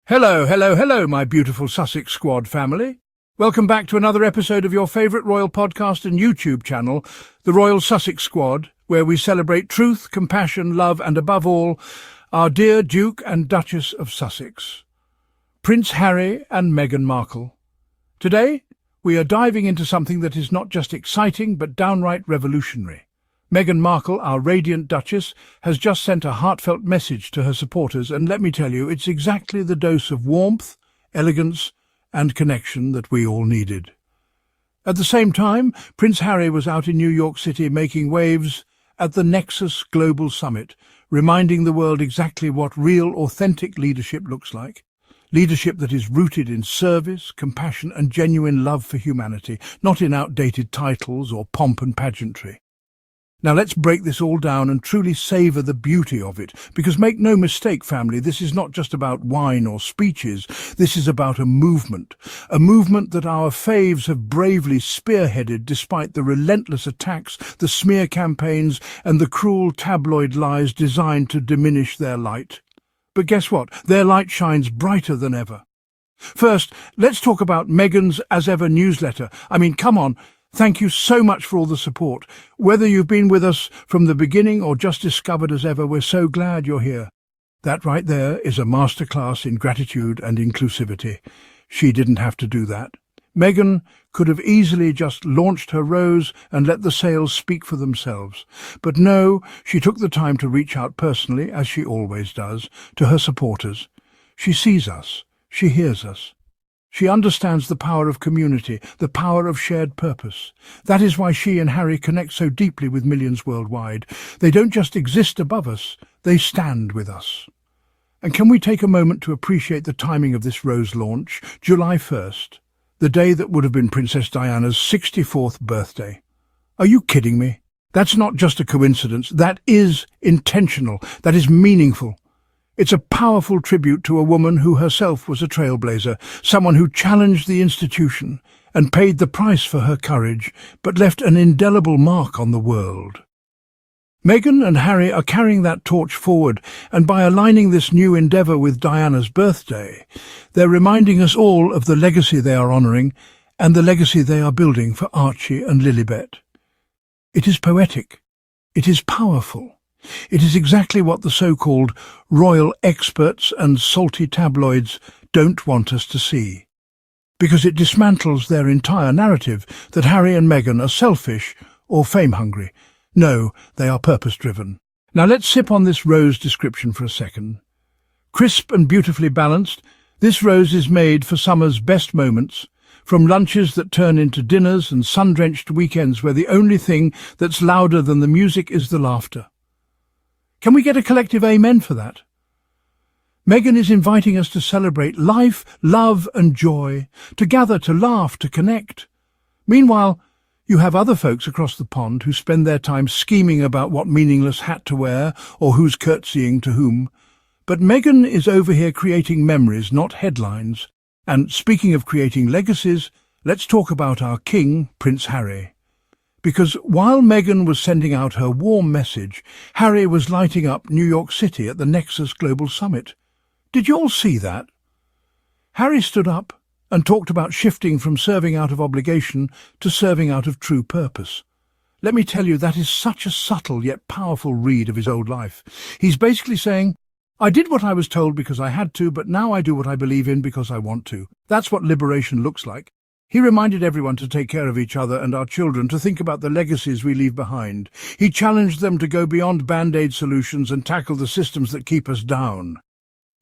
Hello, hello, hello, my beautiful Sussex squad family. Welcome back to another episode of your favourite royal podcast and YouTube channel, the Royal Sussex Squad, where we celebrate truth, compassion, love and, above all, our dear Duke and Duchess of Sussex, Prince Harry and Meghan Markle. Today, we are diving into something that is not just exciting but downright revolutionary. Meghan Markle, our radiant Duchess, has just sent a heartfelt message to her supporters, and let me tell you, it's exactly the dose of warmth, elegance, and connection that we all needed. At the same time, Prince Harry was out in New York City making waves at the Nexus Global Summit, reminding the world exactly what real, authentic leadership looks like. Leadership that is rooted in service, compassion, and genuine love for humanity, not in outdated titles or pomp and pageantry. Now let's break this all down and truly savour the beauty of it, because make no mistake, family, this is not just about wine or speeches, this is about a movement that our faves have bravely spearheaded despite the relentless attacks, the smear campaigns and the cruel tabloid lies designed to diminish their light. But guess what? Their light shines brighter than ever. First, let's talk about Meghan's As Ever newsletter. I mean, come on. Thank you so much for all the support. Whether you've been with us from the beginning or just discovered As Ever, we're so glad you're here. That right there is a masterclass in gratitude and inclusivity. She didn't have to do that. Meghan could have easily just launched her rose and let the sales speak for themselves. But no, she took the time to reach out personally, as she always does, to her supporters. She sees us. She hears us. She understands the power of community, the power of shared purpose. That is why she and Harry connect so deeply with millions worldwide. They don't just exist above us, they stand with us. And can we take a moment to appreciate the timing of this rose launch, July 1st, the day that would have been Princess Diana's 64th birthday? Are you kidding me? That's not just a coincidence, that is intentional, that is meaningful. It's a powerful tribute to a woman who herself was a trailblazer, someone who challenged the institution and paid the price for her courage, but left an indelible mark on the world. Meghan and Harry are carrying that torch forward, and by aligning this new endeavour with Diana's birthday, they're reminding us all of the legacy they are honouring and the legacy they are building for Archie and Lilibet. It is poetic. It is powerful. It is exactly what the so-called royal experts and salty tabloids don't want us to see, because it dismantles their entire narrative that Harry and Meghan are selfish or fame-hungry. No, they are purpose-driven. Now let's sip on this rose description for a second. Crisp and beautifully balanced, this rose is made for summer's best moments, from lunches that turn into dinners and sun-drenched weekends where the only thing that's louder than the music is the laughter. Can we get a collective amen for that? Meghan is inviting us to celebrate life, love and joy, to gather, to laugh, to connect. Meanwhile, you have other folks across the pond who spend their time scheming about what meaningless hat to wear or who's curtsying to whom. But Meghan is over here creating memories, not headlines. And speaking of creating legacies, let's talk about our king, Prince Harry. Because while Meghan was sending out her warm message, Harry was lighting up New York City at the Nexus Global Summit. Did you all see that? Harry stood up and talked about shifting from serving out of obligation to serving out of true purpose. Let me tell you, that is such a subtle yet powerful read of his old life. He's basically saying, I did what I was told because I had to, but now I do what I believe in because I want to. That's what liberation looks like. He reminded everyone to take care of each other and our children, to think about the legacies we leave behind. He challenged them to go beyond band-aid solutions and tackle the systems that keep us down.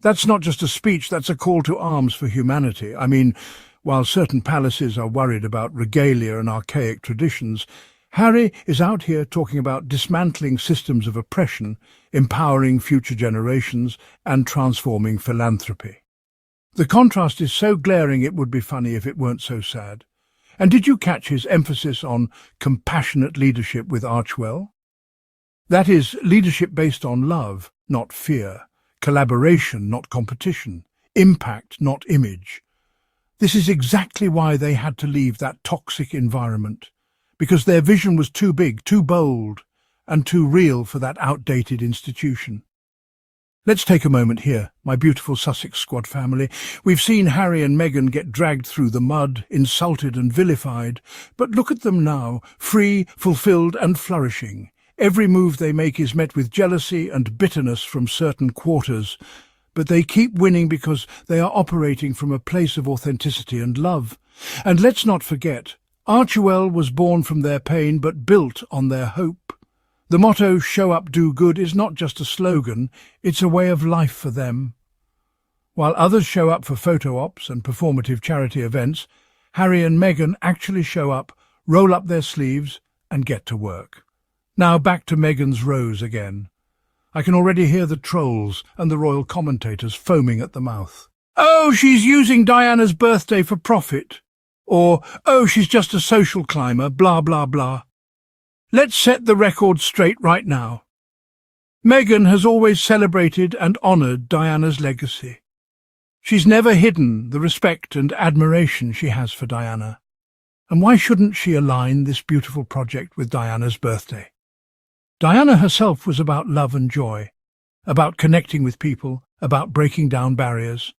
That's not just a speech, that's a call to arms for humanity. I mean, while certain palaces are worried about regalia and archaic traditions, Harry is out here talking about dismantling systems of oppression, empowering future generations, and transforming philanthropy. The contrast is so glaring it would be funny if it weren't so sad. And did you catch his emphasis on compassionate leadership with Archwell? That is, leadership based on love, not fear, collaboration, not competition, impact, not image. This is exactly why they had to leave that toxic environment, because their vision was too big, too bold, and too real for that outdated institution. Let's take a moment here, my beautiful Sussex squad family. We've seen Harry and Meghan get dragged through the mud, insulted and vilified. But look at them now, free, fulfilled and flourishing. Every move they make is met with jealousy and bitterness from certain quarters. But they keep winning because they are operating from a place of authenticity and love. And let's not forget, Archewell was born from their pain but built on their hope. The motto, show up, do good, is not just a slogan, it's a way of life for them. While others show up for photo ops and performative charity events, Harry and Meghan actually show up, roll up their sleeves and get to work. Now back to Meghan's Rose again. I can already hear the trolls and the royal commentators foaming at the mouth. Oh, she's using Diana's birthday for profit. Or, oh, she's just a social climber, blah, blah, blah. Let's set the record straight right now. Meghan has always celebrated and honoured Diana's legacy. She's never hidden the respect and admiration she has for Diana. And why shouldn't she align this beautiful project with Diana's birthday? Diana herself was about love and joy, about connecting with people, about breaking down barriers.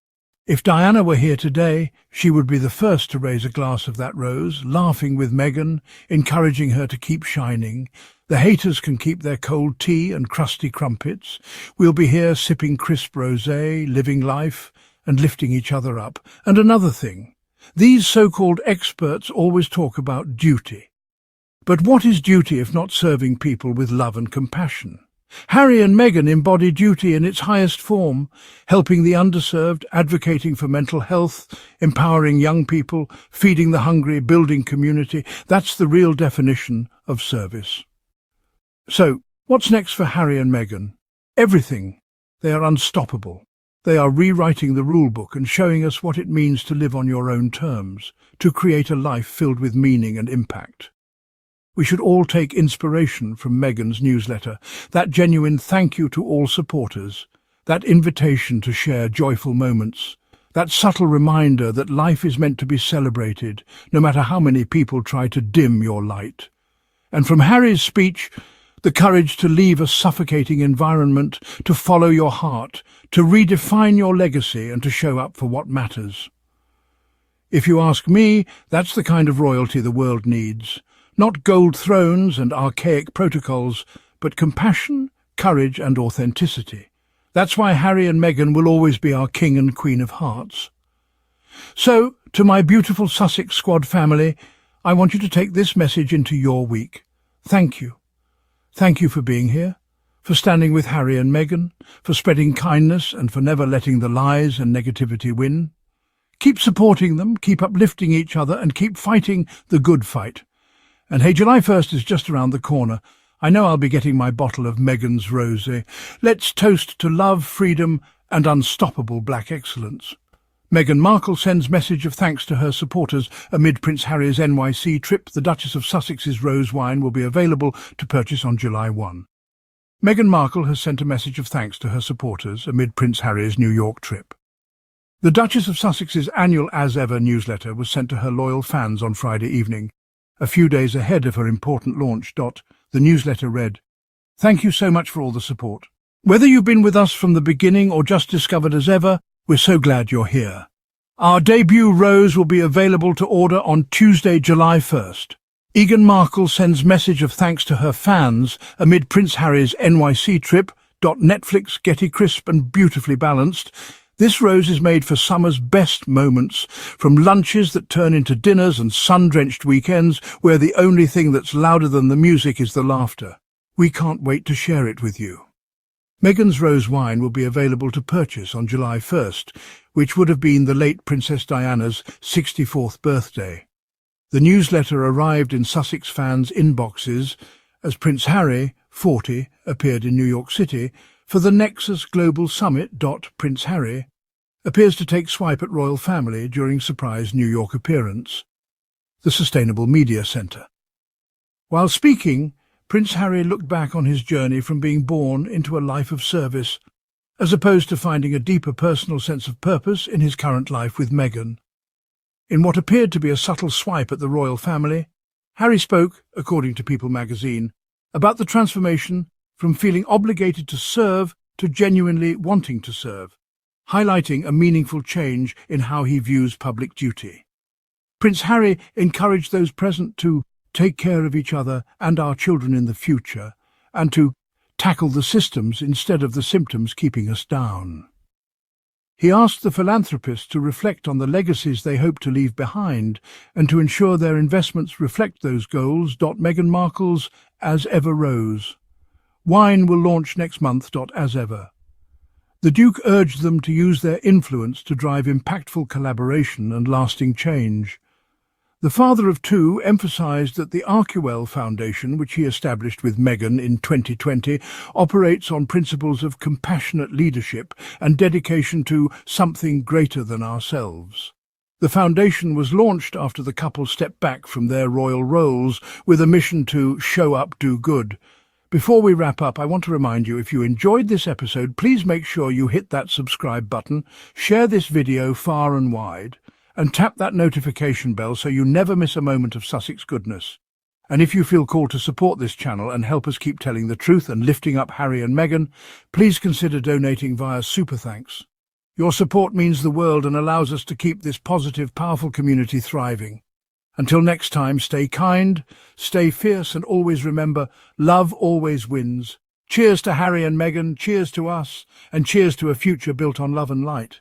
If Diana were here today, she would be the first to raise a glass of that rose, laughing with Meghan, encouraging her to keep shining. The haters can keep their cold tea and crusty crumpets. We'll be here sipping crisp rosé, living life, and lifting each other up. And another thing, these so-called experts always talk about duty. But what is duty if not serving people with love and compassion? Harry and Meghan embody duty in its highest form, helping the underserved, advocating for mental health, empowering young people, feeding the hungry, building community. That's the real definition of service. So, what's next for Harry and Meghan? Everything. They are unstoppable. They are rewriting the rulebook and showing us what it means to live on your own terms, to create a life filled with meaning and impact. We should all take inspiration from Meghan's newsletter, that genuine thank you to all supporters, that invitation to share joyful moments, that subtle reminder that life is meant to be celebrated, no matter how many people try to dim your light. And from Harry's speech, the courage to leave a suffocating environment, to follow your heart, to redefine your legacy and to show up for what matters. If you ask me, that's the kind of royalty the world needs. Not gold thrones and archaic protocols, but compassion, courage and authenticity. That's why Harry and Meghan will always be our King and Queen of Hearts. So, to my beautiful Sussex squad family, I want you to take this message into your week. Thank you. Thank you for being here, for standing with Harry and Meghan, for spreading kindness and for never letting the lies and negativity win. Keep supporting them, keep uplifting each other and keep fighting the good fight. And hey, July 1st is just around the corner. I know I'll be getting my bottle of Meghan's Rosé. Let's toast to love, freedom and unstoppable black excellence. Meghan Markle sends message of thanks to her supporters amid Prince Harry's NYC trip. The Duchess of Sussex's rose wine will be available to purchase on July 1. Meghan Markle has sent a message of thanks to her supporters amid Prince Harry's New York trip. The Duchess of Sussex's annual As Ever newsletter was sent to her loyal fans on Friday evening, a few days ahead of her important launch. The newsletter read, "Thank you so much for all the support. Whether you've been with us from the beginning or just discovered As Ever, we're so glad you're here. Our debut rose will be available to order on Tuesday, July 1st. Meghan Markle sends message of thanks to her fans amid Prince Harry's NYC trip. Netflix, Getty crisp and beautifully balanced. This rose is made for summer's best moments, from lunches that turn into dinners and sun-drenched weekends where the only thing that's louder than the music is the laughter. We can't wait to share it with you." Meghan's rose wine will be available to purchase on July 1st, which would have been the late Princess Diana's 64th birthday. The newsletter arrived in Sussex fans' inboxes as Prince Harry, 40, appeared in New York City for the Nexus Global Summit. Prince Harry appears to take swipe at royal family during surprise New York appearance. The Sustainable Media Center. While speaking, Prince Harry looked back on his journey from being born into a life of service, as opposed to finding a deeper personal sense of purpose in his current life with Meghan. In what appeared to be a subtle swipe at the royal family, Harry spoke, according to People magazine, about the transformation from feeling obligated to serve to genuinely wanting to serve, highlighting a meaningful change in how he views public duty. Prince Harry encouraged those present to take care of each other and our children in the future, and to tackle the systems instead of the symptoms keeping us down. He asked the philanthropists to reflect on the legacies they hope to leave behind and to ensure their investments reflect those goals. Meghan Markle's As Ever Rose. Wine will launch next month. As ever. The Duke urged them to use their influence to drive impactful collaboration and lasting change. The father of two emphasised that the Archewell Foundation, which he established with Meghan in 2020, operates on principles of compassionate leadership and dedication to something greater than ourselves. The foundation was launched after the couple stepped back from their royal roles with a mission to show up, do good. Before we wrap up, I want to remind you, if you enjoyed this episode, please make sure you hit that subscribe button, share this video far and wide, and tap that notification bell so you never miss a moment of Sussex goodness. And if you feel called to support this channel and help us keep telling the truth and lifting up Harry and Meghan, please consider donating via Super Thanks. Your support means the world and allows us to keep this positive, powerful community thriving. Until next time, stay kind, stay fierce, and always remember, love always wins. Cheers to Harry and Meghan, cheers to us, and cheers to a future built on love and light.